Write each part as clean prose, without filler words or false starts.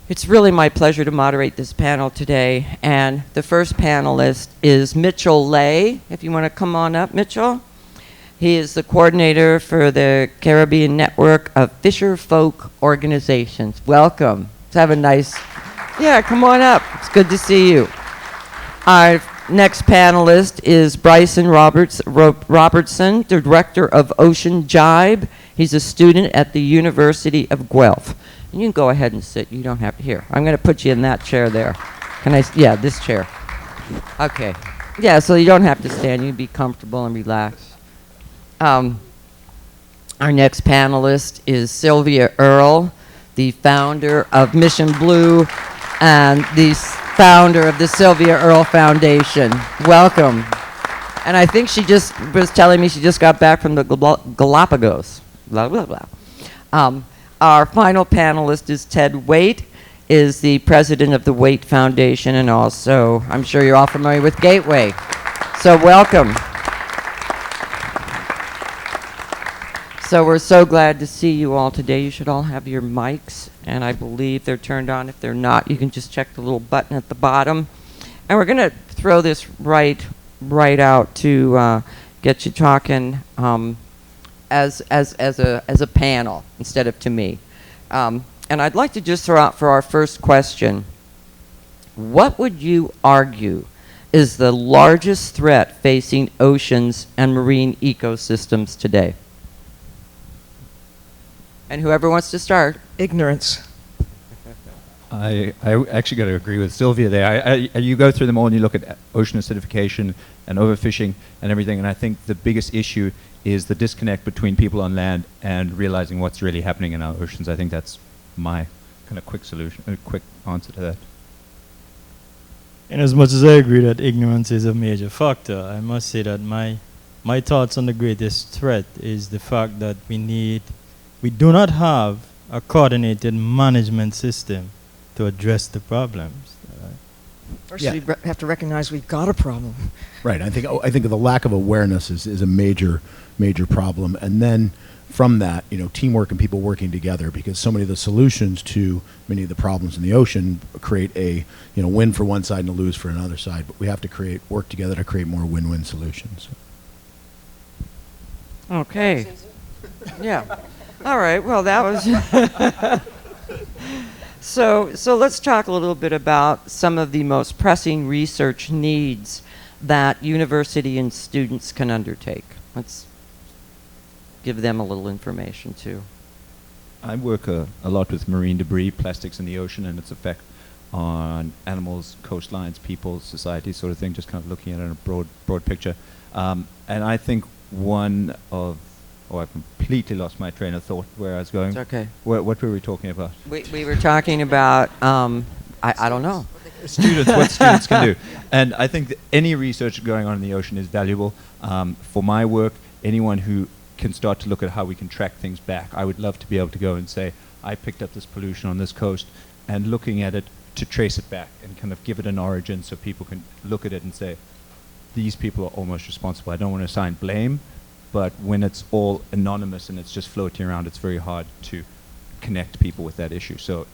It's really my pleasure to moderate this panel today. And the first panelist is Mitchell Lay. If you want to come on up, Mitchell. He is the coordinator for the Caribbean Network of Fisherfolk organizations. Welcome. Let's have a nice, yeah, come on up. It's good to see you. Our next panelist is Bryson Robertson, the director of OceanGybe. He's a student at the University of Guelph. You can go ahead and sit. You don't have to. Here, I'm going to put you in that chair there. Can I? Yeah, this chair. Okay. Yeah, so you don't have to stand. You can be comfortable and relax. Our next panelist is Sylvia Earle, the founder of Mission Blue and the founder of the Sylvia Earle Foundation. Welcome. And I think she just was telling me she just got back from the Galapagos. Blah, blah, blah. Our final panelist is Ted Waitt, is the president of the Waitt Foundation, and also, I'm sure you're all familiar with Gateway. So welcome. So we're so glad to see you all today. You should all have your mics, and I believe they're turned on. If they're not, you can just check the little button at the bottom. And we're going to throw this right out to get you talking as a panel instead of to me. And I'd like to just throw out for our first question, what would you argue is the largest threat facing oceans and marine ecosystems today? And whoever wants to start. Ignorance. I actually got to agree with Sylvia there. You go through them all and you look at ocean acidification and overfishing and everything, and I think the biggest issue is the disconnect between people on land and realizing what's really happening in our oceans. I think that's my kind of quick solution, quick answer to that. And as much as I agree that ignorance is a major factor, I must say that my thoughts on the greatest threat is the fact that we do not have a coordinated management system to address the problems. First, we have to recognize we've got a problem. Right. I think the lack of awareness is a major problem, and then from that, teamwork and people working together, because so many of the solutions to many of the problems in the ocean create a win for one side and a lose for another side. But we have to work together to create more win-win solutions. Okay. Yeah. All right. Well, that was. So let's talk a little bit about some of the most pressing research needs that university and students can undertake. Let's give them a little information too. I work a lot with marine debris, plastics in the ocean, and its effect on animals, coastlines, people, society, sort of thing, just kind of looking at it in a broad picture. And I think I've completely lost my train of thought where I was going. It's okay. What were we talking about? We were talking about, I don't know. Students, what students can do. And I think that any research going on in the ocean is valuable. For my work, anyone who can start to look at how we can track things back. I would love to be able to go and say, I picked up this pollution on this coast, and looking at it to trace it back and kind of give it an origin so people can look at it and say, these people are almost responsible. I don't want to assign blame, but when it's all anonymous and it's just floating around, it's very hard to connect people with that issue. So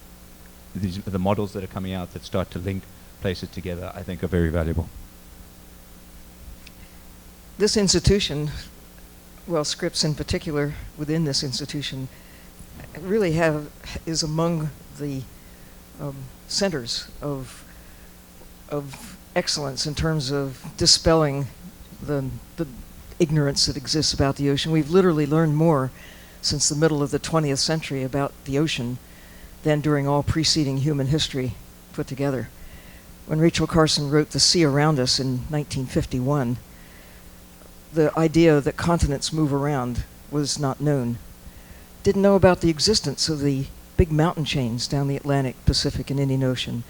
the models that are coming out that start to link places together, I think, are very valuable. This institution, well, Scripps in particular, within this institution, really is among the centers of excellence in terms of dispelling the ignorance that exists about the ocean. We've literally learned more since the middle of the 20th century about the ocean than during all preceding human history put together. When Rachel Carson wrote The Sea Around Us in 1951, the idea that continents move around was not known. Didn't know about the existence of the big mountain chains down the Atlantic, Pacific, and Indian Ocean.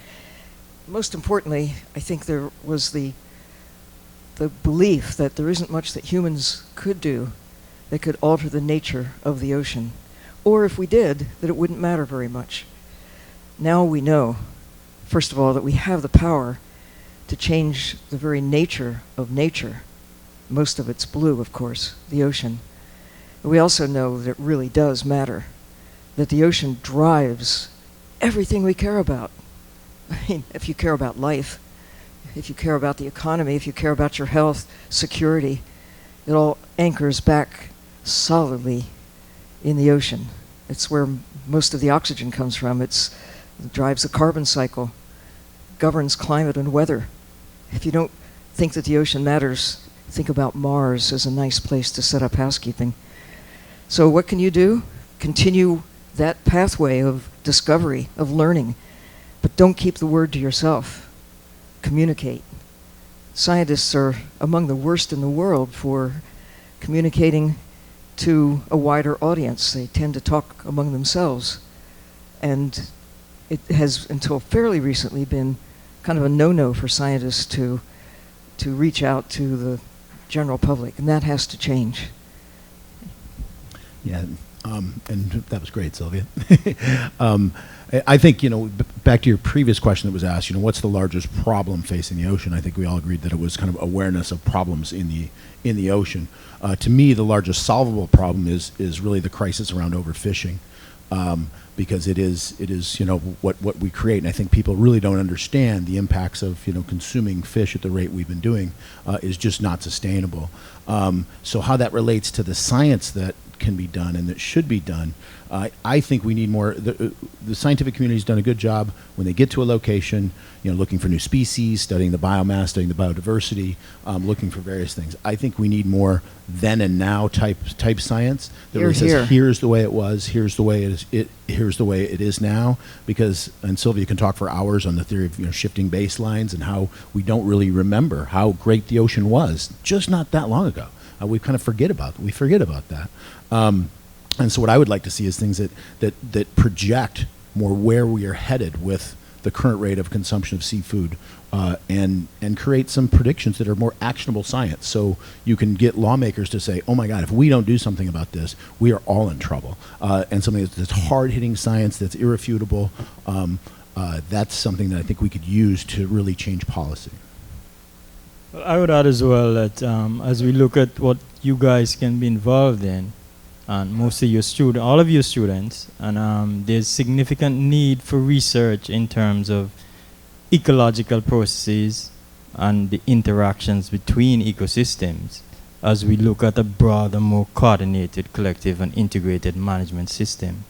Most importantly, I think there was the belief that there isn't much that humans could do that could alter the nature of the ocean. Or if we did, that it wouldn't matter very much. Now we know, first of all, that we have the power to change the very nature of nature. Most of it's blue, of course, the ocean. But we also know that it really does matter, that the ocean drives everything we care about. I mean, if you care about life, if you care about the economy, if you care about your health, security, it all anchors back solidly in the ocean. It's where most of the oxygen comes from. It drives the carbon cycle, governs climate and weather. If you don't think that the ocean matters, think about Mars as a nice place to set up housekeeping. So what can you do? Continue that pathway of discovery, of learning, but don't keep the word to yourself. Communicate. Scientists are among the worst in the world for communicating to a wider audience. They tend to talk among themselves. And it has, until fairly recently, been kind of a no-no for scientists to reach out to the general public, and that has to change. Yeah, and that was great, Sylvia. I think, back to your previous question that was asked, what's the largest problem facing the ocean? I think we all agreed that it was kind of awareness of problems in the ocean. To me, the largest solvable problem is really the crisis around overfishing, because it is what we create, and I think people really don't understand the impacts of consuming fish at the rate we've been doing is just not sustainable. So how that relates to the science that can be done and that should be done, I think we need more. The scientific community has done a good job when they get to a location, looking for new species, studying the biomass, studying the biodiversity, looking for various things. I think we need more then and now type science that really says, here's the way it was, here's the way here's the way it is now. Because, and Sylvia can talk for hours on the theory of shifting baselines and how we don't really remember how great the ocean was just not that long ago. We kind of forget about that. And so what I would like to see is things that project more where we are headed with the current rate of consumption of seafood, and create some predictions that are more actionable science. So you can get lawmakers to say, oh my God, if we don't do something about this, we are all in trouble. And something that's hard-hitting science, that's irrefutable, that's something that I think we could use to really change policy. Well, I would add as well that as we look at what you guys can be involved in, and most of your all of your students, and there's significant need for research in terms of ecological processes and the interactions between ecosystems as we look at a broader, more coordinated, collective, and integrated management system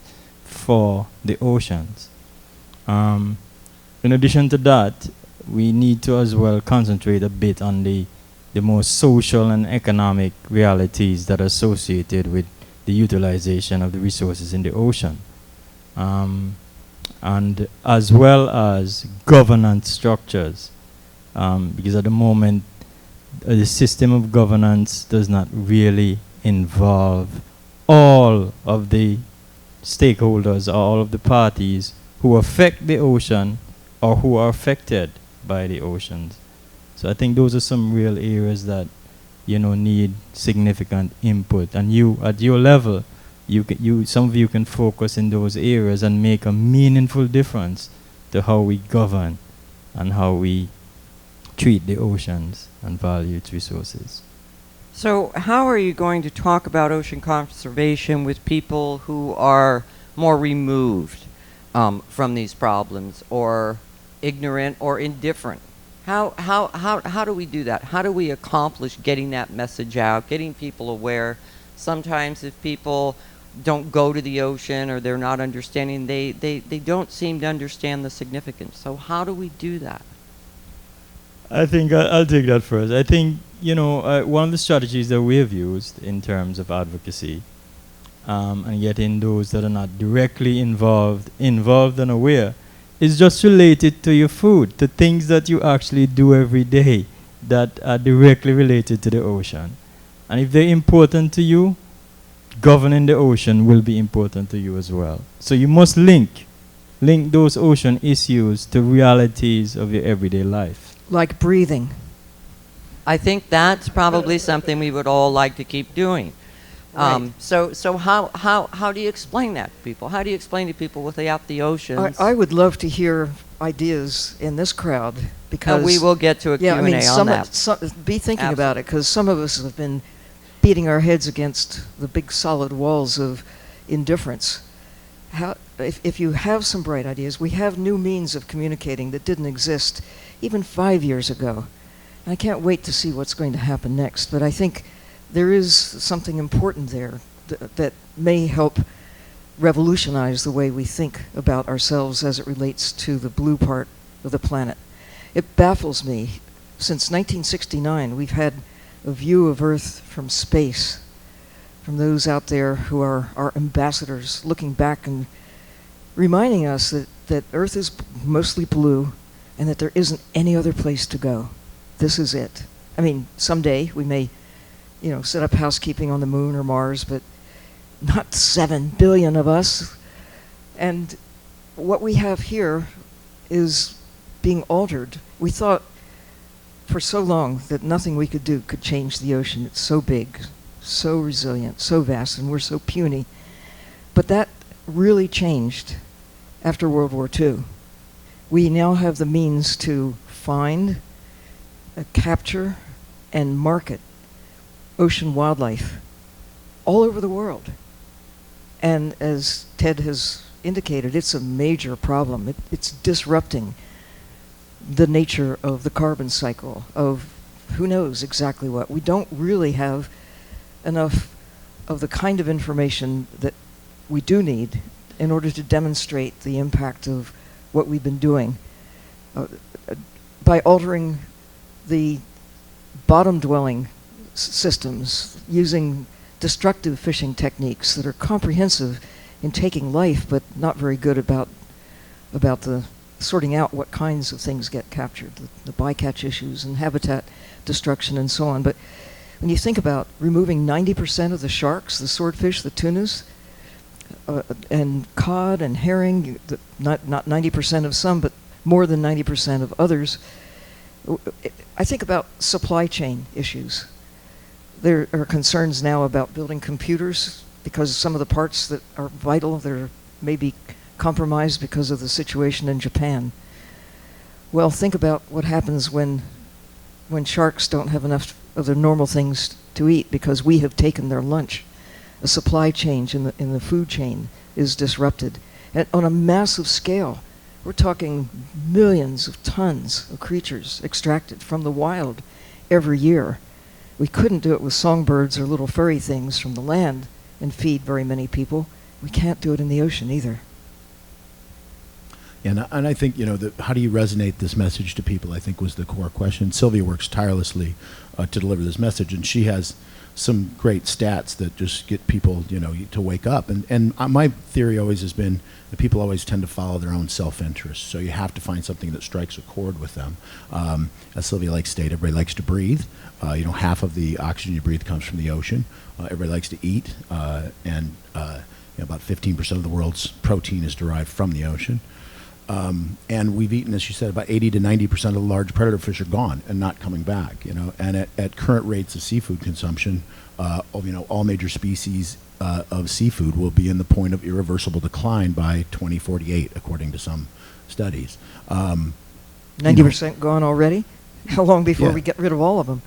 for the oceans. In addition to that, we need to as well concentrate a bit on the more social and economic realities that are associated with the utilization of the resources in the ocean, and as well as governance structures, because at the moment the system of governance does not really involve all of the stakeholders or all of the parties who affect the ocean or who are affected by the oceans. So I think those are some real areas that need significant input, and you at your level, some of you can focus in those areas and make a meaningful difference to how we govern and how we treat the oceans and value its resources. So how are you going to talk about ocean conservation with people who are more removed from these problems, or ignorant or indifferent? How do we do that? How do we accomplish getting that message out, getting people aware? Sometimes if people don't go to the ocean or they're not understanding, they don't seem to understand the significance. So how do we do that? I think I'll take that first. I think, one of the strategies that we have used in terms of advocacy, and getting those that are not directly involved and aware, is just related to your food, to things that you actually do every day that are directly related to the ocean. And if they're important to you, governing the ocean will be important to you as well. So you must link those ocean issues to realities of your everyday life. Like breathing. I think that's probably something we would all like to keep doing. Right. So how do you explain that to people? How do you explain to people without the oceans? I would love to hear ideas in this crowd, because we will get to a Q&A on that. Be thinking about it, because some of us have been beating our heads against the big solid walls of indifference. if you have some bright ideas, we have new means of communicating that didn't exist even 5 years ago. And I can't wait to see what's going to happen next, but I think there is something important there that may help revolutionize the way we think about ourselves as it relates to the blue part of the planet. It baffles me. Since 1969, we've had a view of Earth from space, from those out there who are our ambassadors, looking back and reminding us that Earth is mostly blue and that there isn't any other place to go. This is it. I mean, someday we may, set up housekeeping on the moon or Mars, but not 7 billion of us. And what we have here is being altered. We thought for so long that nothing we could do could change the ocean. It's so big, so resilient, so vast, and we're so puny. But that really changed after World War II. We now have the means to find, capture, and market ocean wildlife all over the world. And as Ted has indicated, it's a major problem. It's disrupting the nature of the carbon cycle, of who knows exactly what. We don't really have enough of the kind of information that we do need in order to demonstrate the impact of what we've been doing. By altering the bottom-dwelling systems, using destructive fishing techniques that are comprehensive in taking life, but not very good about the sorting out what kinds of things get captured, the bycatch issues and habitat destruction and so on. But when you think about removing 90% of the sharks, the swordfish, the tunas, and cod and herring, not 90% of some, but more than 90% of others, I think about supply chain issues. There are concerns now about building computers because some of the parts that are vital, they're maybe compromised because of the situation in Japan. Well, think about what happens when sharks don't have enough of the normal things to eat because we have taken their lunch. A supply change in the food chain is disrupted. And on a massive scale, we're talking millions of tons of creatures extracted from the wild every year. We couldn't do it with songbirds or little furry things from the land and feed very many people. We can't do it in the ocean either. And I think, how do you resonate this message to people, I think was the core question. Sylvia works tirelessly to deliver this message, and she has some great stats that just get people, to wake up. And my theory always has been that people always tend to follow their own self-interest. So you have to find something that strikes a chord with them. As Sylvia likes to state, everybody likes to breathe. Half of the oxygen you breathe comes from the ocean. Everybody likes to eat, and about 15% of the world's protein is derived from the ocean. And we've eaten, as you said, about 80 to 90% of the large predator fish are gone and not coming back. And at current rates of seafood consumption, all major species of seafood will be in the point of irreversible decline by 2048, according to some studies. 90% gone already? How long before Yeah. we get rid of all of them?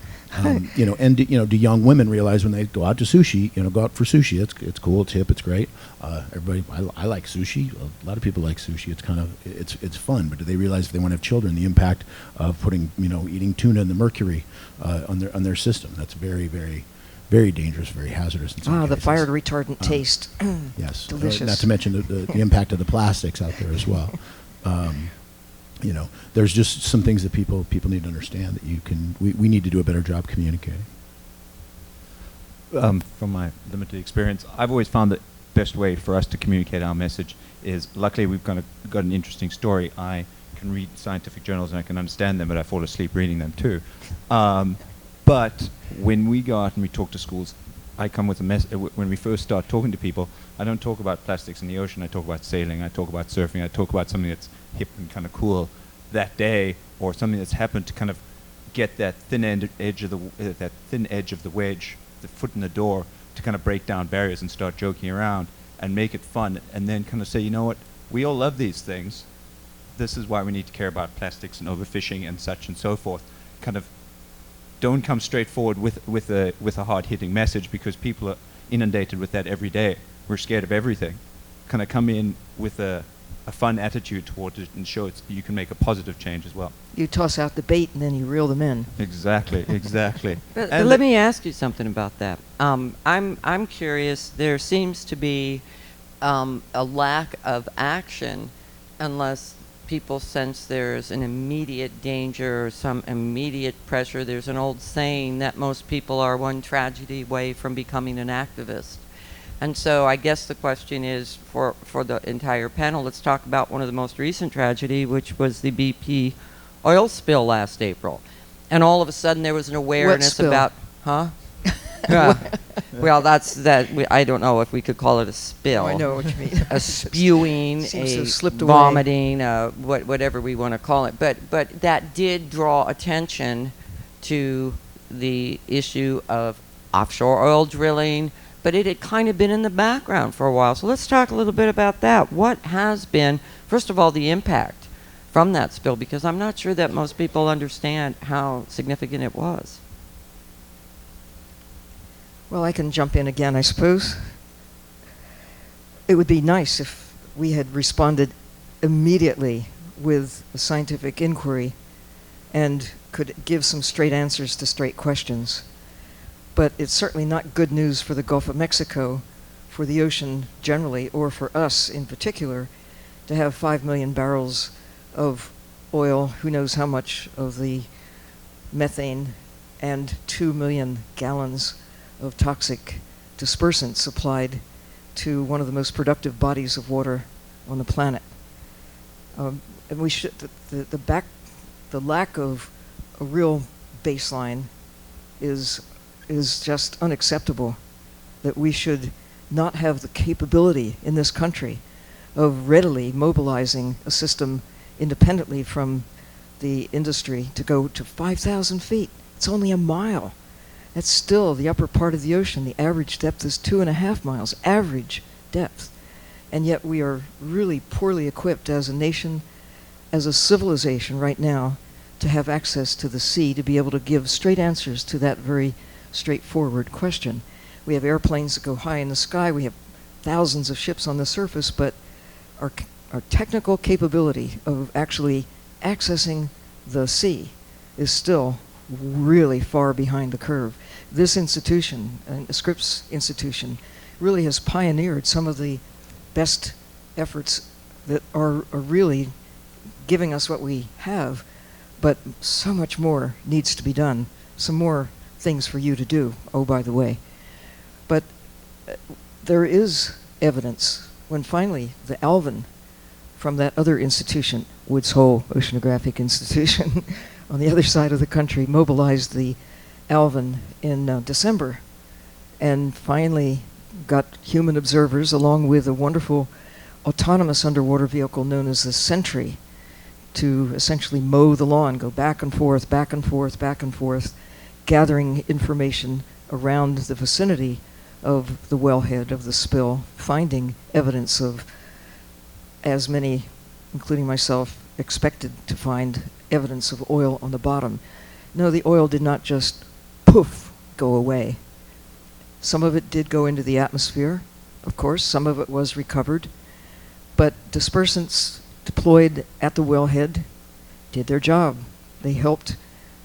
Do young women realize when they go out to sushi, go out for sushi? It's cool, it's hip, it's great. Everybody, I like sushi. A lot of people like sushi. It's fun. But do they realize if they want to have children, the impact of putting, eating tuna in the mercury on their system? That's very, very, very dangerous, very hazardous. In some The cases. fire retardant taste. Yes, Delicious. not to mention the impact of the plastics out there as well. There's just some things that people need to understand that we need to do a better job communicating. From my limited experience, I've always found the best way for us to communicate our message is, luckily we've got an interesting story. I can read scientific journals and I can understand them, but I fall asleep reading them too. But when we go out and we talk to schools, I come with a message. When we first start talking to people, I don't talk about plastics in the ocean. I talk about sailing. I talk about surfing. I talk about something that's hip and kind of cool that day, or something that's happened to kind of get that thin edge of the wedge, the foot in the door, to kind of break down barriers and start joking around and make it fun, and then kind of say, you know what, we all love these things. This is why we need to care about plastics and overfishing and such and so forth. Kind of don't come straight forward with a hard-hitting message, because people are inundated with that every day. We're scared of everything. kind of come in with a fun attitude towards it and show you can make a positive change as well. You toss out the bait and then you reel them in. Exactly, exactly. But And let me ask you something about that. I'm curious. There seems to be a lack of action unless people sense there's an immediate danger or some immediate pressure. There's an old saying that most people are one tragedy away from becoming an activist. And so I guess the question is for the entire panel, let's talk about one of the most recent tragedy, which was the BP oil spill last April. And all of a sudden there was an awareness spill? about, huh? Yeah. Well, that's that. I don't know if we could call it a spill. Oh, I know what you mean. A spewing, Seems to a have slipped away. vomiting, whatever we want to call it. But that did draw attention to the issue of offshore oil drilling. But it had kind of been in the background for a while. So let's talk a little bit about that. What has been, first of all, the impact from that spill? Because I'm not sure that most people understand how significant it was. Well, I can jump in again, I suppose. It would be nice if we had responded immediately with a scientific inquiry and could give some straight answers to straight questions. But it's certainly not good news for the Gulf of Mexico, for the ocean generally, or for us in particular, to have 5 million barrels of oil, who knows how much of the methane, and 2 million gallons of toxic dispersant supplied to one of the most productive bodies of water on the planet. And we should the lack of a real baseline is just unacceptable. That we should not have the capability in this country of readily mobilizing a system independently from the industry to go to 5,000 feet. It's only a mile. That's still the upper part of the ocean. The average depth is 2.5 miles, average depth. And yet we are really poorly equipped as a nation, as a civilization right now, to have access to the sea, to be able to give straight answers to that very straightforward question. We have airplanes that go high in the sky. We have thousands of ships on the surface, but our technical capability of actually accessing the sea is still really far behind the curve. This institution, the Scripps Institution, really has pioneered some of the best efforts that are really giving us what we have, but so much more needs to be done. Some more things for you to do, oh, by the way. But there is evidence when finally the Alvin from that other institution, Woods Hole Oceanographic Institution, on the other side of the country, mobilized the Alvin in December and finally got human observers along with a wonderful autonomous underwater vehicle known as the Sentry to essentially mow the lawn, go back and forth, back and forth, back and forth, gathering information around the vicinity of the wellhead of the spill, finding evidence of, as many, including myself, expected to find evidence of oil on the bottom. No, the oil did not just poof, go away. Some of it did go into the atmosphere, of course, some of it was recovered, but dispersants deployed at the wellhead did their job. They helped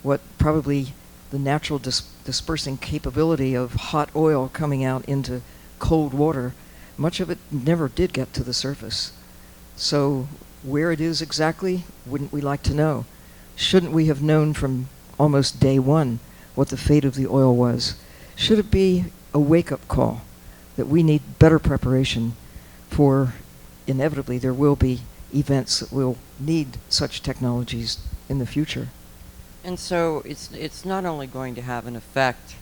what probably the natural dispersing capability of hot oil coming out into cold water, much of it never did get to the surface. So where it is exactly, wouldn't we like to know? Shouldn't we have known from almost day one what the fate of the oil was? Should it be a wake-up call that we need better preparation for, inevitably there will be events that will need such technologies in the future? And so it's not only going to have an effect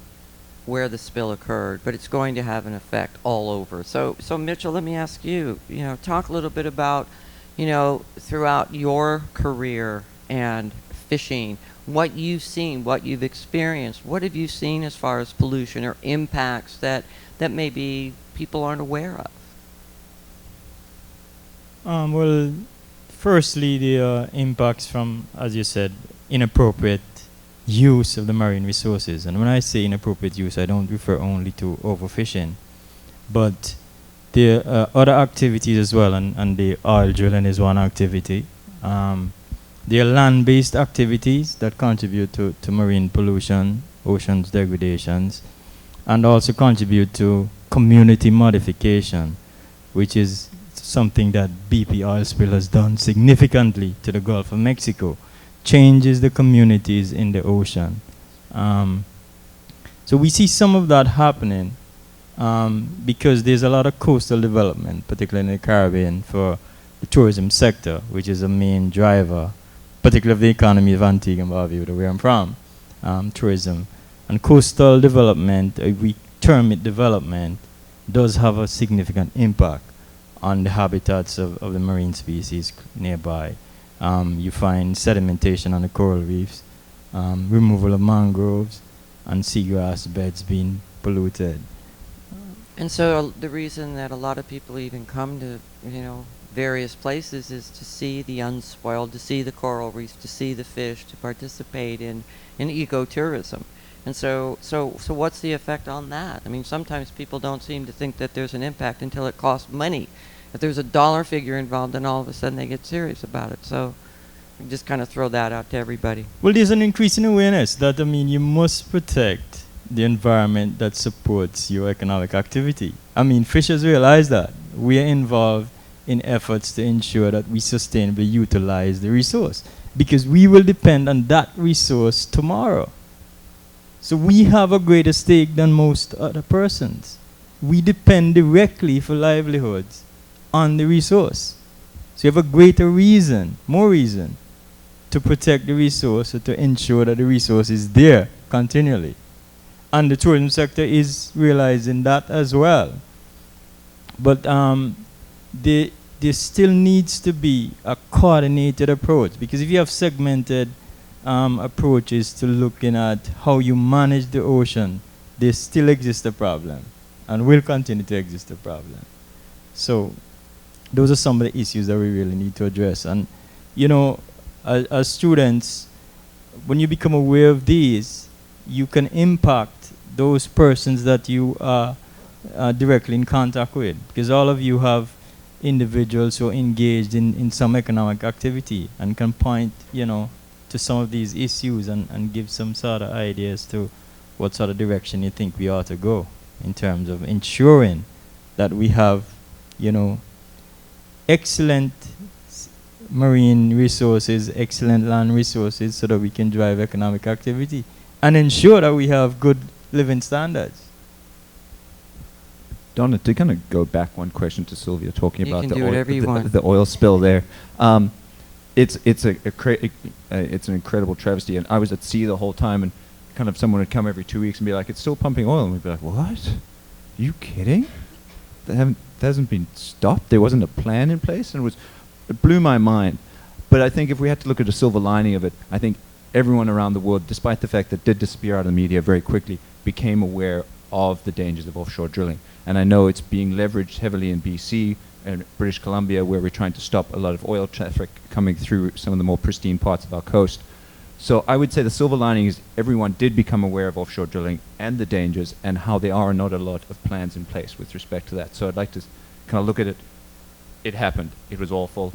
where the spill occurred, but it's going to have an effect all over. So Mitchell, let me ask you, talk a little bit about, throughout your career and fishing, what you've seen, what you've experienced. What have you seen as far as pollution or impacts that maybe people aren't aware of? Well, firstly, the impacts from, as you said, inappropriate use of the marine resources. And when I say inappropriate use, I don't refer only to overfishing, but There are other activities as well, and the oil drilling is one activity. There are land-based activities that contribute to marine pollution, oceans degradations, and also contribute to community modification, which is something that BP oil spill has done significantly to the Gulf of Mexico, changes the communities in the ocean. So we see some of that happening because there's a lot of coastal development, particularly in the Caribbean, for the tourism sector, which is a main driver, particularly of the economy of Antigua and Barbuda, where I'm from, tourism. And coastal development, we term it development, does have a significant impact on the habitats of the marine species nearby. You find sedimentation on the coral reefs, removal of mangroves, and seagrass beds being polluted. And so the reason that a lot of people even come to, various places is to see the unspoiled, to see the coral reefs, to see the fish, to participate in ecotourism. And so what's the effect on that? I mean, sometimes people don't seem to think that there's an impact until it costs money. If there's a dollar figure involved, then all of a sudden they get serious about it. So I just kind of throw that out to everybody. Well, there's an increase in awareness that, you must protect the environment that supports your economic activity. Fishers realize that. We are involved in efforts to ensure that we sustainably utilize the resource, because we will depend on that resource tomorrow. So we have a greater stake than most other persons. We depend directly for livelihoods on the resource. So you have a greater reason, more reason, to protect the resource or to ensure that the resource is there continually. And the tourism sector is realizing that as well. But there still needs to be a coordinated approach, because if you have segmented approaches to looking at how you manage the ocean, there still exists a problem and will continue to exist a problem. So those are some of the issues that we really need to address. And as students, when you become aware of these, you can impact those persons that you are directly in contact with, because all of you have individuals who are engaged in some economic activity and can point to some of these issues and give some sort of ideas to what sort of direction you think we ought to go in terms of ensuring that we have excellent marine resources, excellent land resources, so that we can drive economic activity and ensure that we have good living standards. Donna, to kind of go back one question to Sylvia, talking You about can the do whatever you want. the oil spill there. It's an incredible travesty, and I was at sea the whole time, and kind of someone would come every 2 weeks and be like, "It's still pumping oil," and we'd be like, "What? Are you kidding? That hasn't been stopped. There wasn't a plan in place," and it blew my mind. But I think if we had to look at a silver lining of it, I think everyone around the world, despite the fact that it did disappear out of the media very quickly, became aware of the dangers of offshore drilling. And I know it's being leveraged heavily in BC and British Columbia, where we're trying to stop a lot of oil traffic coming through some of the more pristine parts of our coast. So I would say the silver lining is everyone did become aware of offshore drilling and the dangers, and how there are not a lot of plans in place with respect to that. So I'd like to kind of look at it. It happened. It was awful.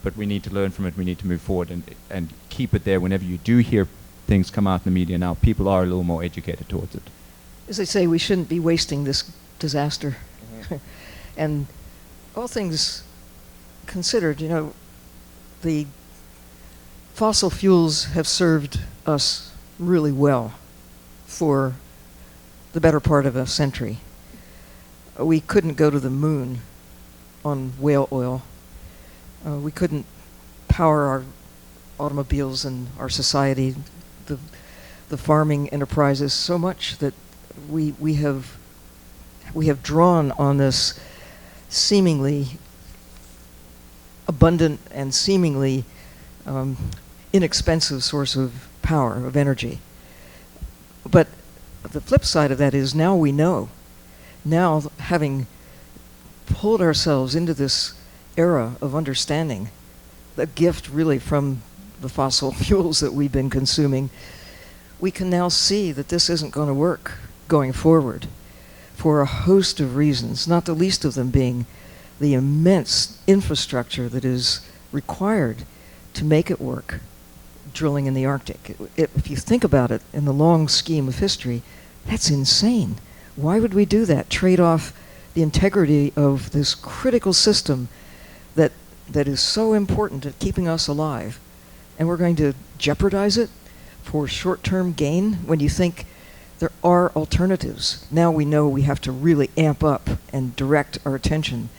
But we need to learn from it. We need to move forward and keep it there. Whenever you do hear things come out in the media now, people are a little more educated towards it. As they say, we shouldn't be wasting this disaster. And all things considered, the fossil fuels have served us really well for the better part of a century. We couldn't go to the moon on whale oil. We couldn't power our automobiles and our society, the farming enterprises, so much that we have drawn on this seemingly abundant and seemingly inexpensive source of power, of energy. But the flip side of that is now we know. Now, having pulled ourselves into this era of understanding, the gift really from the fossil fuels that we've been consuming, we can now see that this isn't going to work going forward. for a host of reasons, not the least of them being the immense infrastructure that is required to make it work, drilling in the Arctic. If you think about it in the long scheme of history, that's insane. Why would we do that? Trade off the integrity of this critical system that is so important at keeping us alive, and we're going to jeopardize it for short-term gain when you think there are alternatives. Now we know we have to really amp up and direct our attention,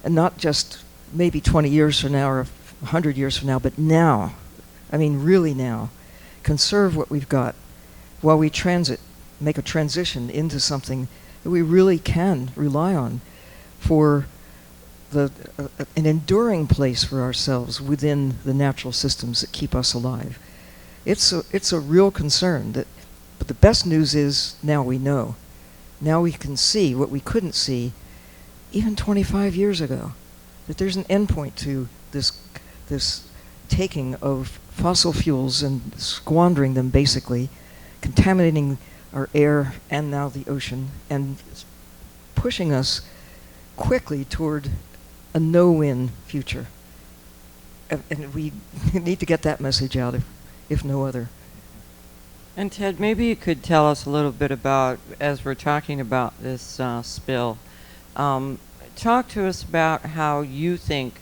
and not just maybe 20 years from now or 100 years from now, but now. I mean, really now. Conserve what we've got while we make a transition into something that we really can rely on for an enduring place for ourselves within the natural systems that keep us alive. It's a real concern. But the best news is now we know. Now we can see what we couldn't see even 25 years ago, that there's an endpoint to this taking of fossil fuels and squandering them, basically, contaminating our air and now the ocean, and pushing us quickly toward a no-win future. And we need to get that message out, if no other. And Ted, maybe you could tell us a little bit about, as we're talking about this spill, talk to us about how you think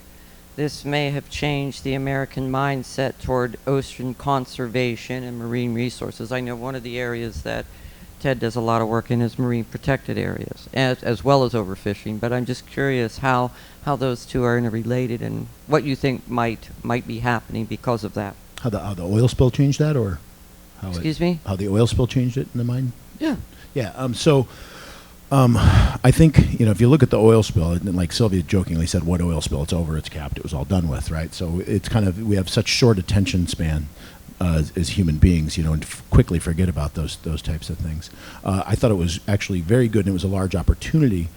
this may have changed the American mindset toward ocean conservation and marine resources. I know one of the areas that Ted does a lot of work in is marine protected areas, as well as overfishing, but I'm just curious how those two are interrelated and what you think might be happening because of that. How the oil spill changed that, or how Excuse me? How the oil spill changed it in the mine? Yeah. Yeah. I think, if you look at the oil spill, and like Sylvia jokingly said, what oil spill? It's over, it's capped, it was all done with, right? So it's kind of, we have such short attention span as human beings, and quickly forget about those types of things. I thought it was actually very good, and it was a large opportunity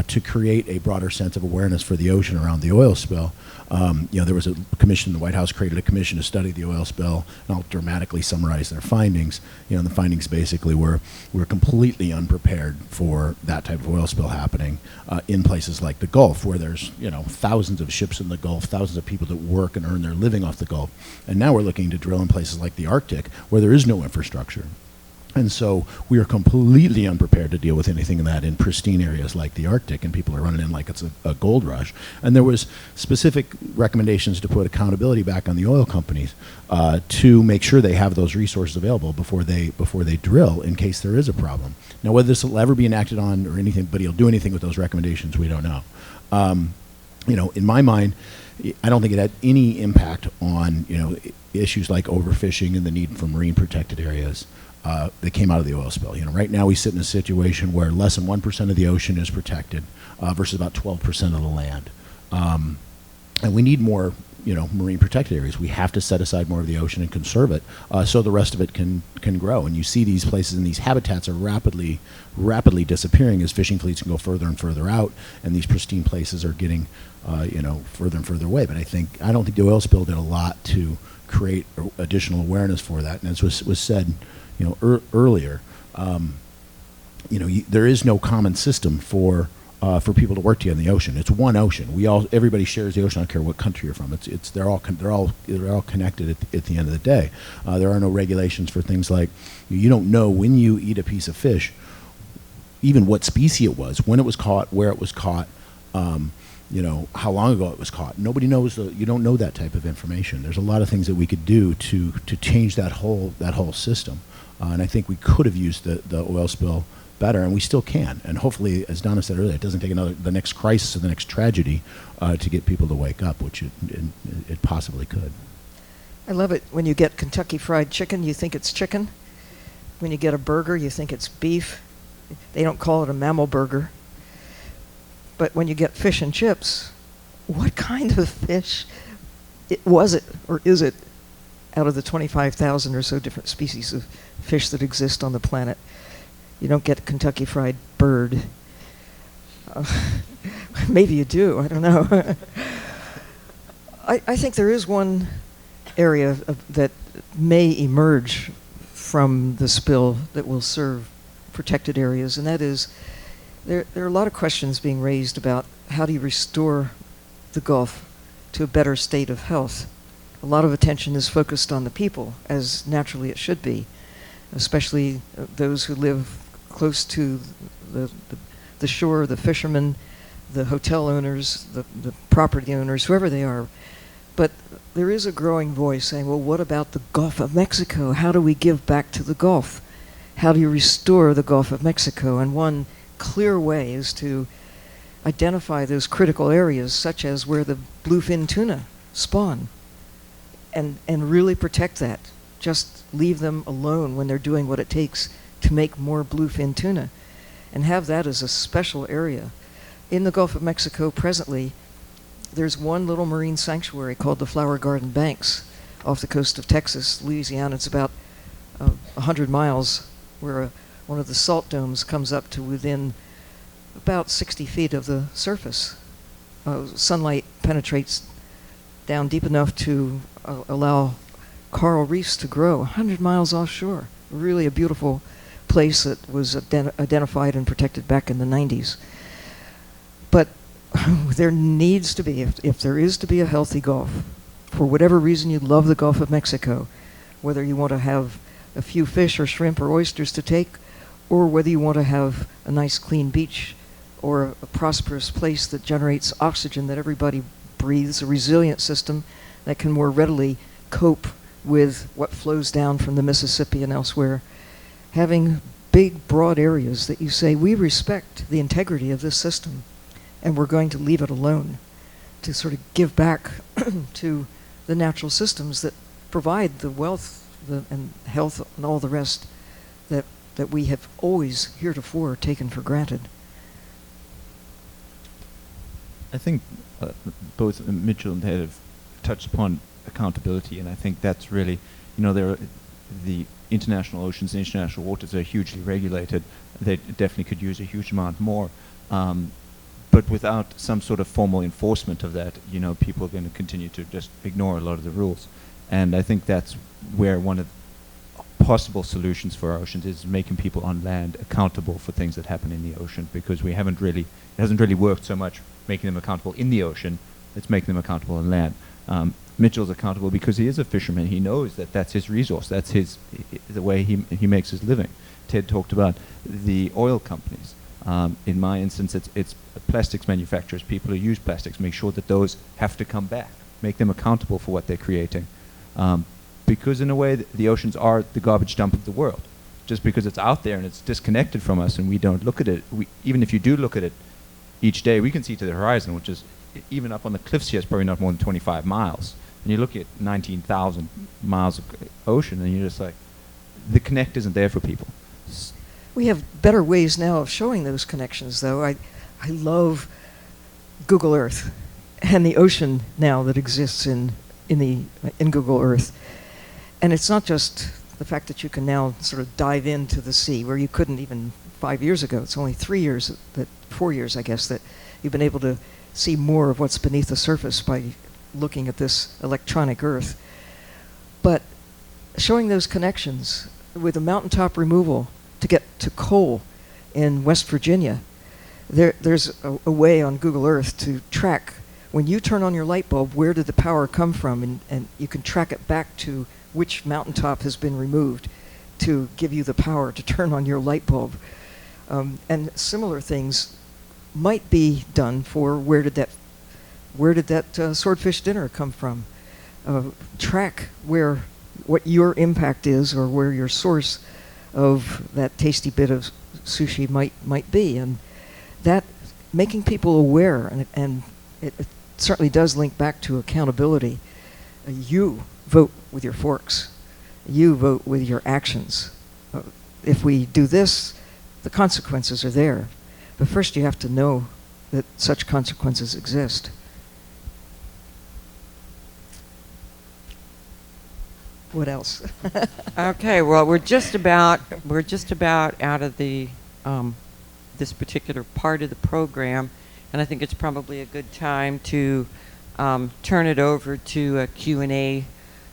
to create a broader sense of awareness for the ocean around the oil spill. There was a commission, the White House created a commission to study the oil spill, and I'll dramatically summarize their findings. And the findings basically were we're completely unprepared for that type of oil spill happening in places like the Gulf, where there's thousands of ships in the Gulf, thousands of people that work and earn their living off the Gulf. And now we're looking to drill in places like the Arctic, where there is no infrastructure. And so we are completely unprepared to deal with anything of that in pristine areas like the Arctic, and people are running in like it's a gold rush. And there was specific recommendations to put accountability back on the oil companies to make sure they have those resources available before they drill in case there is a problem. Now, whether this will ever be enacted on or anything, but he'll do anything with those recommendations, we don't know. In my mind, I don't think it had any impact on issues like overfishing and the need for marine protected areas that came out of the oil spill. Right now we sit in a situation where less than 1% of the ocean is protected versus about 12% of the land. And we need more, marine protected areas. We have to set aside more of the ocean and conserve it so the rest of it can grow. And you see these places and these habitats are rapidly disappearing as fishing fleets can go further and further out, and these pristine places are getting, further and further away. But I don't think the oil spill did a lot to create additional awareness for that. And as was said, earlier, there is no common system for people to work together in the ocean. It's one ocean. Everybody shares the ocean. I don't care what country you're from. They're all connected at the end of the day. There are no regulations for things like you don't know when you eat a piece of fish, even what species it was, when it was caught, where it was caught. How long ago it was caught. Nobody knows. You don't know that type of information. There's a lot of things that we could do to change that whole system. And I think we could have used the oil spill better, and we still can. And hopefully, as Donna said earlier, it doesn't take the next crisis or the next tragedy to get people to wake up, which it possibly could. I love it. When you get Kentucky Fried Chicken, you think it's chicken. When you get a burger, you think it's beef. They don't call it a mammal burger. But when you get fish and chips, what kind of fish was it, or is it, out of the 25,000 or so different species of fish that exist on the planet? You don't get Kentucky Fried Bird. Maybe you do, I don't know. I think there is one area that may emerge from the spill that will serve protected areas, and that is There are a lot of questions being raised about how do you restore the Gulf to a better state of health. A lot of attention is focused on the people, as naturally it should be, especially those who live close to the shore, the fishermen, the hotel owners, the property owners, whoever they are. But there is a growing voice saying, well, what about the Gulf of Mexico? How do we give back to the Gulf? How do you restore the Gulf of Mexico? And one clear way is to identify those critical areas, such as where the bluefin tuna spawn, and really protect that. Just leave them alone when they're doing what it takes to make more bluefin tuna, and have that as a special area. In the Gulf of Mexico presently, there's one little marine sanctuary called the Flower Garden Banks off the coast of Texas, Louisiana. It's about 100 miles, where one of the salt domes comes up to within about 60 feet of the surface. Sunlight penetrates down deep enough to allow coral reefs to grow 100 miles offshore. Really a beautiful place that was identified and protected back in the 90s. But there needs to be, if there is to be a healthy Gulf, for whatever reason you love the Gulf of Mexico, whether you want to have a few fish or shrimp or oysters to take, or whether you want to have a nice clean beach or a prosperous place that generates oxygen that everybody breathes, a resilient system that can more readily cope with what flows down from the Mississippi and elsewhere. Having big, broad areas that you say, we respect the integrity of this system, and we're going to leave it alone to sort of give back to the natural systems that provide the wealth and health and all the rest that we have always heretofore taken for granted. I think both Mitchell and Ted have touched upon accountability, and I think that's really, the international oceans and international waters are hugely regulated. They definitely could use a huge amount more. But without some sort of formal enforcement of that, people are going to continue to just ignore a lot of the rules. And I think that's where one of possible solutions for our oceans is making people on land accountable for things that happen in the ocean, because it hasn't really worked so much making them accountable in the ocean. It's making them accountable on land. Mitchell's accountable because he is a fisherman. He knows that that's his resource. That's the way he makes his living. Ted talked about the oil companies. In my instance, it's plastics manufacturers, people who use plastics, make sure that those have to come back, make them accountable for what they're creating. Because in a way, the oceans are the garbage dump of the world. Just because it's out there and it's disconnected from us and we don't look at it, even if you do look at it each day, we can see to the horizon, which is, even up on the cliffs here, it's probably not more than 25 miles. And you look at 19,000 miles of ocean and you're just like, the connect isn't there for people. We have better ways now of showing those connections, though. I love Google Earth and the ocean now that exists in Google Earth. And it's not just the fact that you can now sort of dive into the sea where you couldn't even 5 years ago. It's only 4 years, I guess, that you've been able to see more of what's beneath the surface by looking at this electronic Earth. But showing those connections with a mountaintop removal to get to coal in West Virginia, there's a way on Google Earth to track when you turn on your light bulb, where did the power come from, and you can track it back to which mountaintop has been removed to give you the power to turn on your light bulb. And similar things might be done for where did that swordfish dinner come from. Track what your impact is, or where your source of that tasty bit of sushi might be, and that making people aware, and it certainly does link back to accountability. You vote with your forks. You vote with your actions. If we do this, the consequences are there. But first you have to know that such consequences exist. What else? Okay, well, we're just about out of the this particular part of the program, and I think it's probably a good time to turn it over to a Q&A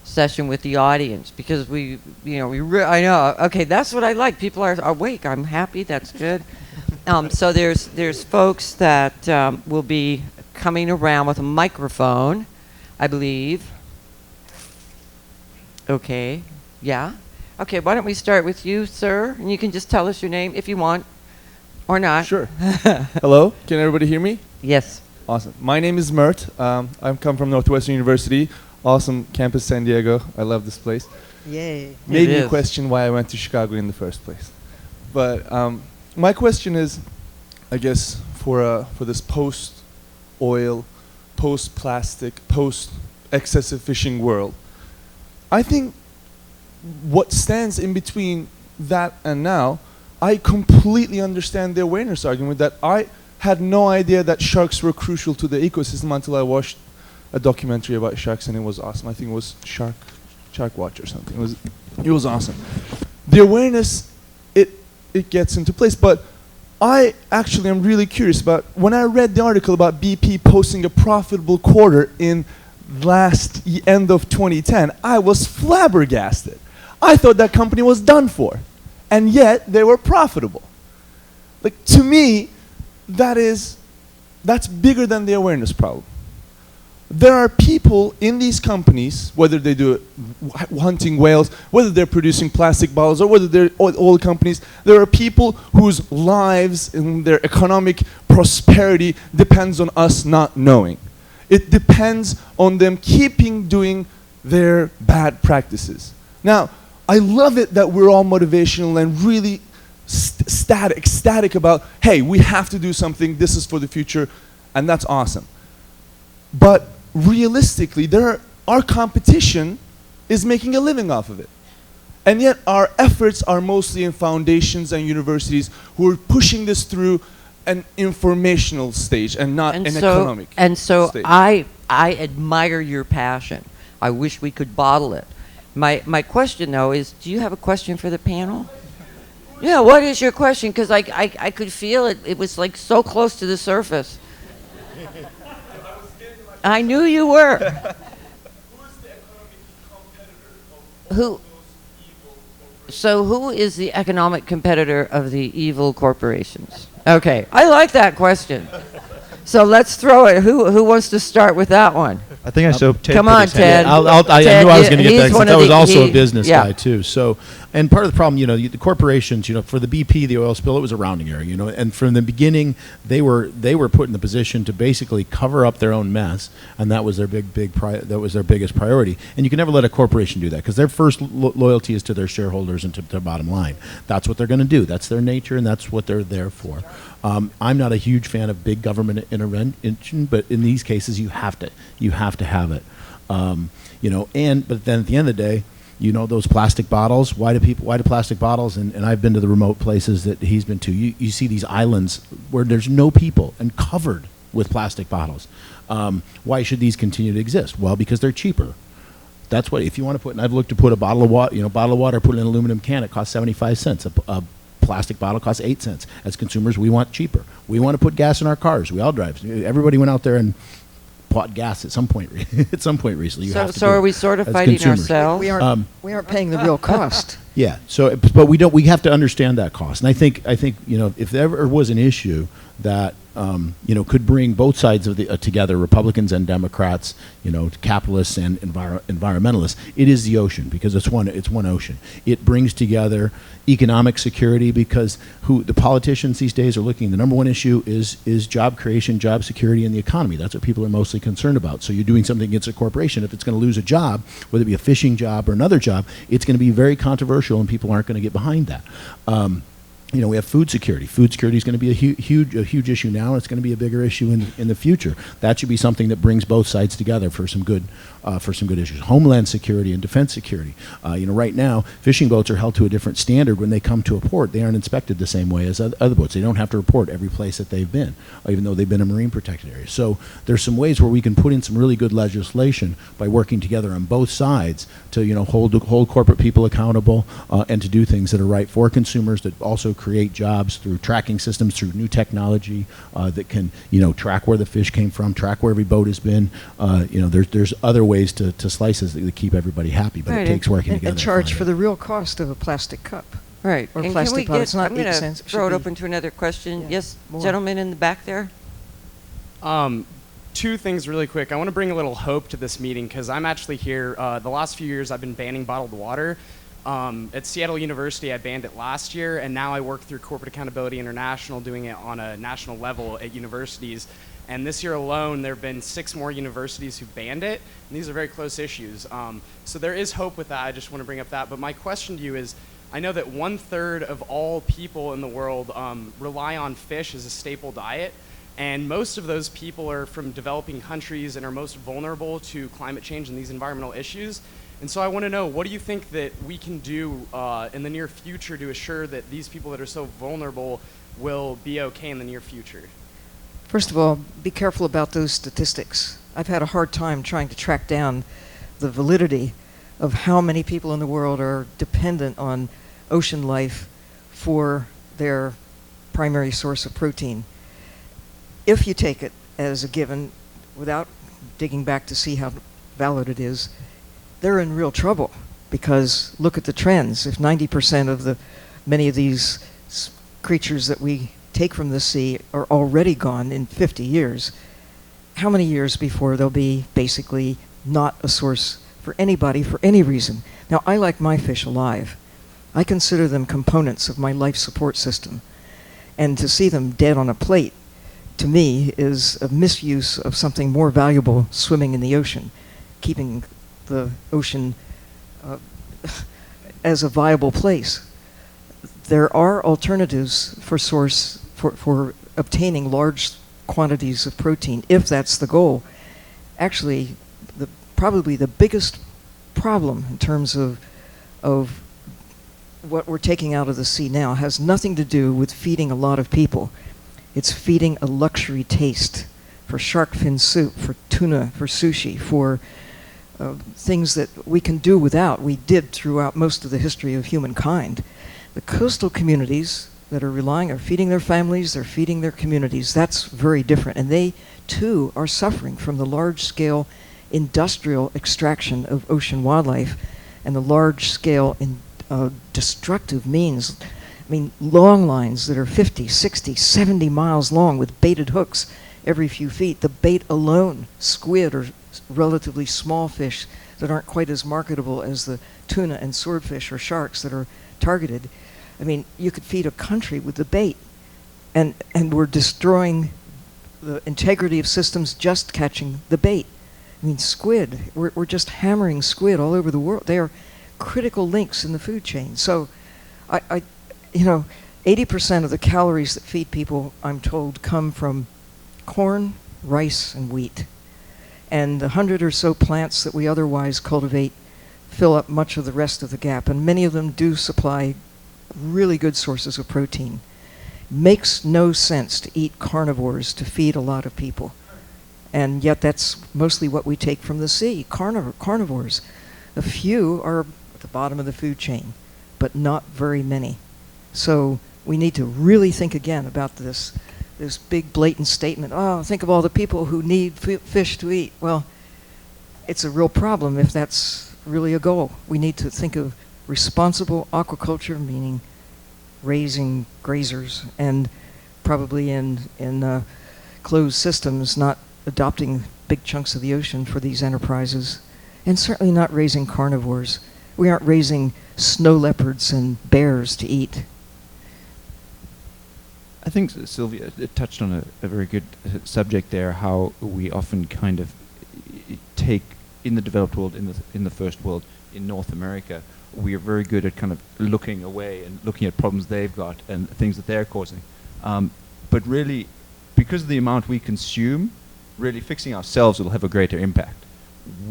session with the audience, because I know. Okay, that's what I like. People are awake. I'm happy. That's good. So there's folks that will be coming around with a microphone, I believe. Okay. Yeah. Okay. Why don't we start with you, sir? And you can just tell us your name if you want, or not. Sure. Hello. Can everybody hear me? Yes. Awesome. My name is Mert. I come from Northwestern University. Awesome campus, San Diego. I love this place. Yay. Made me is. question why I went to Chicago in the first place. But my question is, I guess, for this post-oil, post-plastic, post-excessive fishing world, I think what stands in between that and now, I completely understand the awareness argument that I had no idea that sharks were crucial to the ecosystem until I watched a documentary about sharks, and it was awesome. I think it was Shark Watch or something. It was awesome. The awareness, it gets into place, but I actually am really curious about, when I read the article about BP posting a profitable quarter in end of 2010, I was flabbergasted. I thought that company was done for, and yet they were profitable. Like, to me, that's bigger than the awareness problem. There are people in these companies, whether they do hunting whales, whether they're producing plastic bottles, or whether they're oil companies, there are people whose lives and their economic prosperity depends on us not knowing. It depends on them keeping doing their bad practices. Now, I love it that we're all motivational and really ecstatic about, hey, we have to do something, this is for the future, and that's awesome. But realistically, our competition is making a living off of it. And yet our efforts are mostly in foundations and universities who are pushing this through an informational stage and not an economic stage. I admire your passion. I wish we could bottle it. My question, though, is, do you have a question for the panel? Yeah, what is your question? Because I could feel it. It was like so close to the surface. I knew you were. Who is the economic competitor of Who? those evil corporations? So who is the economic competitor of the evil corporations? Okay, I like that question. So let's throw it. Who wants to start with that one? I think I saw Ted. Come put on, his hand Ted. up. I Ted, knew I was going to get he's that one since I of was the- also he- a business yeah. guy too. So, and part of the problem, the corporations, for the BP, the oil spill, it was a rounding error, and from the beginning, they were put in the position to basically cover up their own mess, and that was their that was their biggest priority. And you can never let a corporation do that, because their first loyalty is to their shareholders and to their bottom line. That's what they're going to do. That's their nature, and that's what they're there for. I'm not a huge fan of big government intervention, but in these cases, you have to have it. But then at the end of the day, those plastic bottles. Why do plastic bottles? And I've been to the remote places that he's been to. You see these islands where there's no people and covered with plastic bottles. Why should these continue to exist? Well, because they're cheaper. That's what, if you want to put, and I've looked to put a bottle of water, put it in an aluminum can, it costs 75 cents. A plastic bottle costs 8 cents. As consumers, we want cheaper. We want to put gas in our cars. We all drive. Everybody went out there and bought gas at some point. At some point recently, So are we sort of fighting consumers. ourselves? We aren't paying the real cost. Yeah. So, but we have to understand that cost. And I think if there ever was an issue that could bring both sides of the together, Republicans and Democrats, capitalists and environmentalists, it is the ocean, because it's one ocean. It brings together economic security, because the politicians these days are looking. The number one issue is job creation, job security, and the economy. That's what people are mostly concerned about. So you're doing something against a corporation. If it's going to lose a job, whether it be a fishing job or another job, it's going to be very controversial, and people aren't going to get behind that. We have food security. Food security is going to be a huge issue now, and it's going to be a bigger issue in the future. That should be something that brings both sides together for some good issues. Homeland security and defense security. Right now, fishing boats are held to a different standard when they come to a port. They aren't inspected the same way as other boats. They don't have to report every place that they've been, even though they've been in marine protected areas. So there's some ways where we can put in some really good legislation by working together on both sides to hold corporate people accountable and to do things that are right for consumers, that also create jobs through tracking systems, through new technology that can track where the fish came from, track where every boat has been. There's other ways to slice this that keep everybody happy, but it takes working together. And charge for the real cost of a plastic cup. Right. Or And plastic can we bottle. It's not I'm going 8 to cents. It throw it should be- open to another question. Yeah, Yes, more. gentleman in the back there. Two things really quick. I want to bring a little hope to this meeting because I'm actually here. The last few years I've been banning bottled water. At Seattle University I banned it last year, and now I work through Corporate Accountability International doing it on a national level at universities. And this year alone there have been 6 more universities who banned it, and these are very close issues. So there is hope with that. I just want to bring up that. But my question to you is, I know that 1/3 of all people in the world rely on fish as a staple diet. And most of those people are from developing countries and are most vulnerable to climate change and these environmental issues. And so I want to know, what do you think that we can do in the near future to assure that these people that are so vulnerable will be okay in the near future? First of all, be careful about those statistics. I've had a hard time trying to track down the validity of how many people in the world are dependent on ocean life for their primary source of protein. If you take it as a given, without digging back to see how valid it is, they're in real trouble, because look at the trends. If 90% of many of these creatures that we take from the sea are already gone in 50 years, how many years before they'll be basically not a source for anybody for any reason? Now, I like my fish alive. I consider them components of my life support system. And to see them dead on a plate, to me, is a misuse of something more valuable swimming in the ocean, keeping the ocean as a viable place. There are alternatives for obtaining large quantities of protein, if that's the goal. Actually, probably the biggest problem in terms of what we're taking out of the sea now has nothing to do with feeding a lot of people. It's feeding a luxury taste for shark fin soup, for tuna, for sushi, for things that we can do without. We did throughout most of the history of humankind. The coastal communities that are relying are feeding their families, they're feeding their communities. That's very different. And they, too, are suffering from the large-scale industrial extraction of ocean wildlife and the large-scale destructive means. I mean, long lines that are 50, 60, 70 miles long with baited hooks every few feet. The bait alone, squid or relatively small fish that aren't quite as marketable as the tuna and swordfish or sharks that are targeted. I mean, you could feed a country with the bait, and we're destroying the integrity of systems just catching the bait. I mean, squid, we're just hammering squid all over the world. They are critical links in the food chain. So, 80% of the calories that feed people, I'm told, come from corn, rice, and wheat. And the 100 or so plants that we otherwise cultivate fill up much of the rest of the gap, and many of them do supply really good sources of protein. Makes no sense to eat carnivores to feed a lot of people. And yet that's mostly what we take from the sea, carnivores. A few are at the bottom of the food chain, but not very many. So we need to really think again about this big blatant statement, oh, think of all the people who need fish to eat. Well, it's a real problem if that's really a goal. We need to think of responsible aquaculture, meaning raising grazers, and probably in closed systems, not adopting big chunks of the ocean for these enterprises, and certainly not raising carnivores. We aren't raising snow leopards and bears to eat. I think Sylvia touched on a very good subject there, how we often kind of take, in the developed world, in the first world, in North America, we are very good at kind of looking away and looking at problems they've got and things that they're causing. But really, because of the amount we consume, really fixing ourselves will have a greater impact.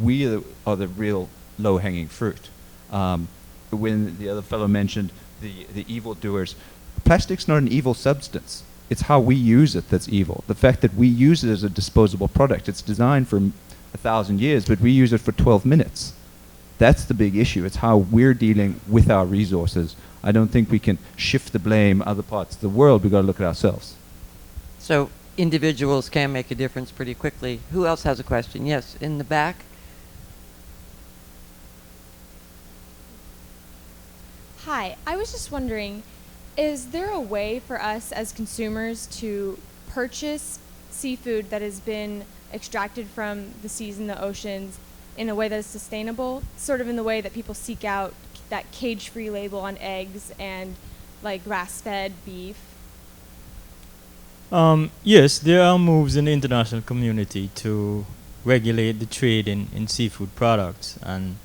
We are the real low-hanging fruit. When the other fellow mentioned the evildoers, plastic's not an evil substance. It's how we use it that's evil. The fact that we use it as a disposable product. It's designed for 1,000 years, but we use it for 12 minutes. That's the big issue. It's how we're dealing with our resources. I don't think we can shift the blame other parts of the world. We've got to look at ourselves. So individuals can make a difference pretty quickly. Who else has a question? Yes, in the back. Hi, I was just wondering, is there a way for us as consumers to purchase seafood that has been extracted from the seas and the oceans in a way that is sustainable, sort of in the way that people seek out that cage-free label on eggs and like grass-fed beef? Yes, there are moves in the international community to regulate the trade in seafood products, and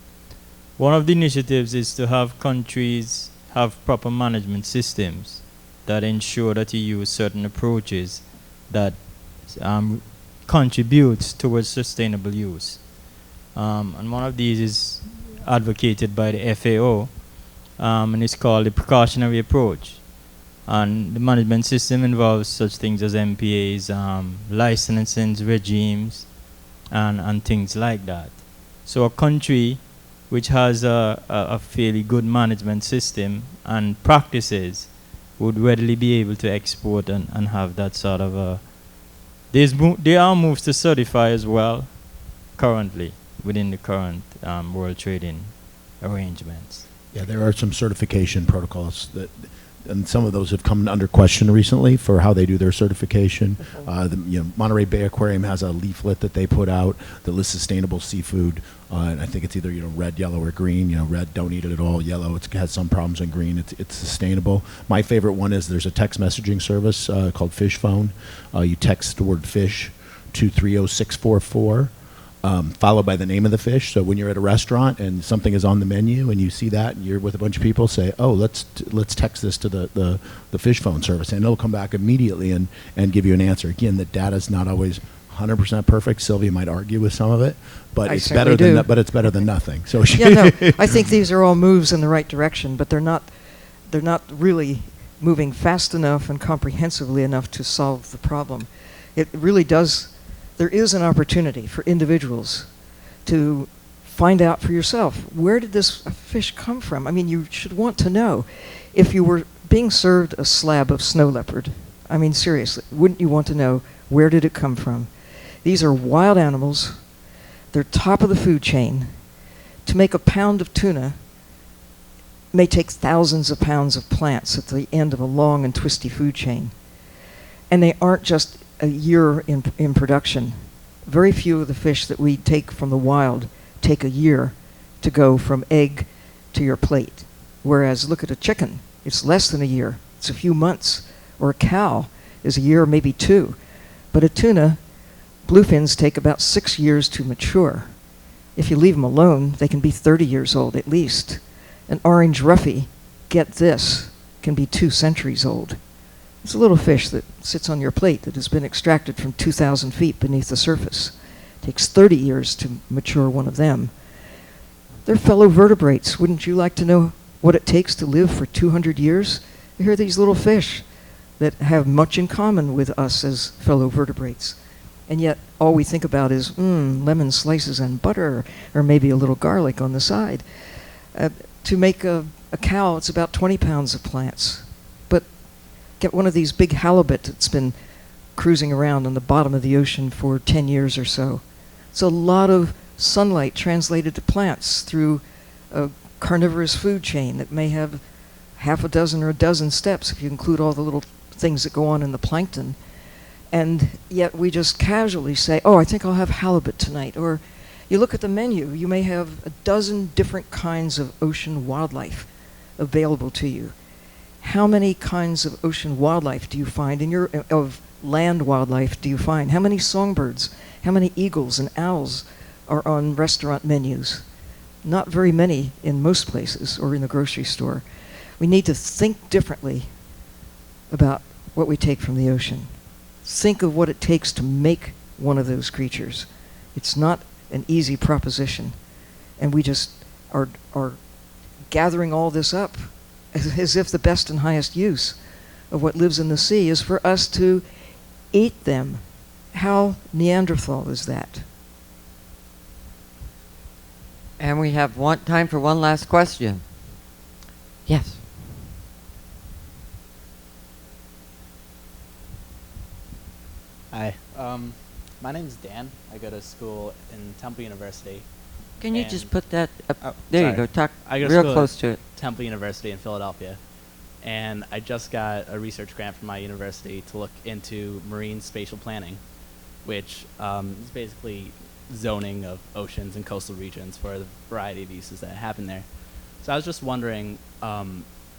one of the initiatives is to have countries have proper management systems that ensure that you use certain approaches that contributes towards sustainable use. And one of these is advocated by the FAO, and it's called the precautionary approach. And the management system involves such things as MPAs, licensing regimes, and things like that. So a country which has a fairly good management system and practices would readily be able to export and have that sort of a... There are moves to certify as well currently within the current world trading arrangements. Yeah, there are some certification protocols that, and some of those have come under question recently for how they do their certification. Monterey Bay Aquarium has a leaflet that they put out that lists sustainable seafood, and I think it's either red, yellow, or green. Red, don't eat it at all. Yellow, it has some problems, and green, it's sustainable. My favorite one is there's a text messaging service called Fishphone. You text the word fish to 30644. Followed by the name of the fish. So when you're at a restaurant and something is on the menu and you see that and you're with a bunch of people, say, oh, let's text this to the fish phone service, and it'll come back immediately and give you an answer. Again, the data's not always 100% perfect. Sylvia might argue with some of it, but it's better than nothing. So I think these are all moves in the right direction, but they're not really moving fast enough and comprehensively enough to solve the problem. It really does. There is an opportunity for individuals to find out for yourself, where did this fish come from? I mean, you should want to know. If you were being served a slab of snow leopard, I mean, seriously, wouldn't you want to know, where did it come from? These are wild animals. They're top of the food chain. To make a pound of tuna may take thousands of pounds of plants at the end of a long and twisty food chain. And they aren't just a year in production. Very few of the fish that we take from the wild take a year to go from egg to your plate. Whereas look at a chicken, it's less than a year, it's a few months. Or a cow is a year, maybe two. But a tuna, bluefins take about 6 years to mature. If you leave them alone, they can be 30 years old at least. An orange roughy, get this, can be 2 centuries old. It's a little fish that sits on your plate that has been extracted from 2,000 feet beneath the surface. It takes 30 years to mature one of them. They're fellow vertebrates. Wouldn't you like to know what it takes to live for 200 years? Here are these little fish that have much in common with us as fellow vertebrates. And yet all we think about is lemon slices and butter, or maybe a little garlic on the side. To make a cow, it's about 20 pounds of plants. Get one of these big halibut that's been cruising around on the bottom of the ocean for 10 years or so. It's a lot of sunlight translated to plants through a carnivorous food chain that may have half a dozen or a dozen steps if you include all the little things that go on in the plankton. And yet we just casually say, oh, I think I'll have halibut tonight. Or you look at the menu, you may have a dozen different kinds of ocean wildlife available to you. How many kinds of ocean wildlife do you find of land wildlife do you find? How many songbirds, how many eagles and owls are on restaurant menus? Not very many in most places or in the grocery store. We need to think differently about what we take from the ocean. Think of what it takes to make one of those creatures. It's not an easy proposition. And we just are gathering all this up as if the best and highest use of what lives in the sea is for us to eat them. How Neanderthal is that? And we have time for one last question. Yes. Hi. My name's Dan. I go to school in Temple University. Can you And- just put that up? Oh, There you sorry. go. Talk I go to real school close at to it. Temple University in Philadelphia, and I just got a research grant from my university to look into marine spatial planning, which is basically zoning of oceans and coastal regions for the variety of uses that happen there. So I was just wondering,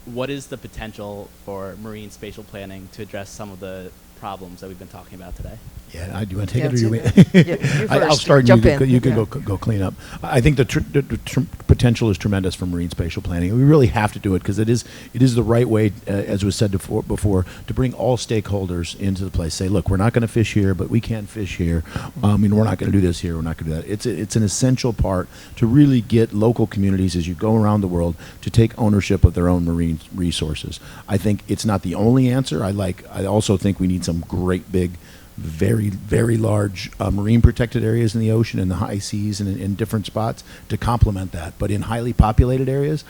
what is the potential for marine spatial planning to address some of the problems that we've been talking about today? Yeah, do you want to take Yeah, it or you? take it. Yeah, you I'll first. start. And Jump you in. can, you can Yeah. go clean up. I think the potential is tremendous for marine spatial planning. We really have to do it because it is the right way, as was said before, to bring all stakeholders into the place. Say, look, we're not going to fish here, but we can fish here. We're not going to do this here. We're not going to do that. It's an essential part to really get local communities as you go around the world to take ownership of their own marine resources. I think it's not the only answer. I also think we need some great big, very, very large marine protected areas in the ocean and the high seas and in different spots to complement that. But in highly populated areas,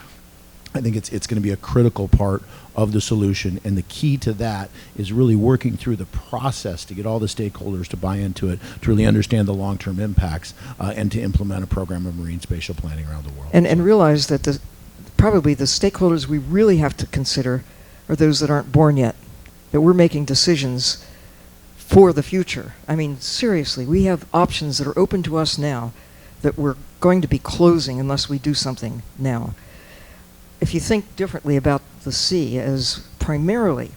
I think it's going to be a critical part of the solution. And the key to that is really working through the process to get all the stakeholders to buy into it, to really understand the long-term impacts, and to implement a program of marine spatial planning around the world. And realize that probably the stakeholders we really have to consider are those that aren't born yet, that we're making decisions for the future. I mean, seriously, we have options that are open to us now that we're going to be closing unless we do something now. If you think differently about the sea as primarily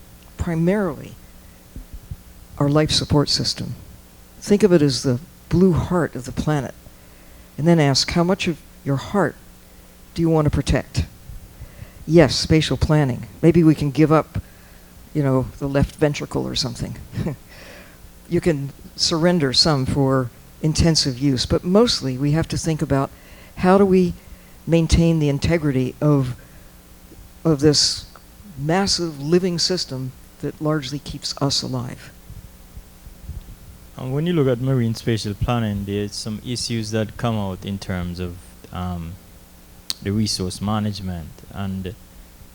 our life support system, think of it as the blue heart of the planet, and then ask, how much of your heart do you want to protect? Yes, spatial planning. Maybe we can give up, the left ventricle or something. You can surrender some for intensive use, but mostly we have to think about how do we maintain the integrity of this massive living system that largely keeps us alive. And when you look at marine spatial planning, there's some issues that come out in terms of the resource management. And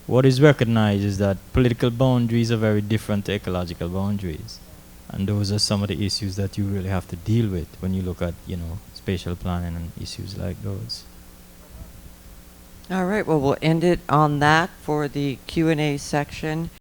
what is recognized is that political boundaries are very different to ecological boundaries. And those are some of the issues that you really have to deal with when you look at, spatial planning and issues like those. All right. Well, we'll end it on that for the Q&A section.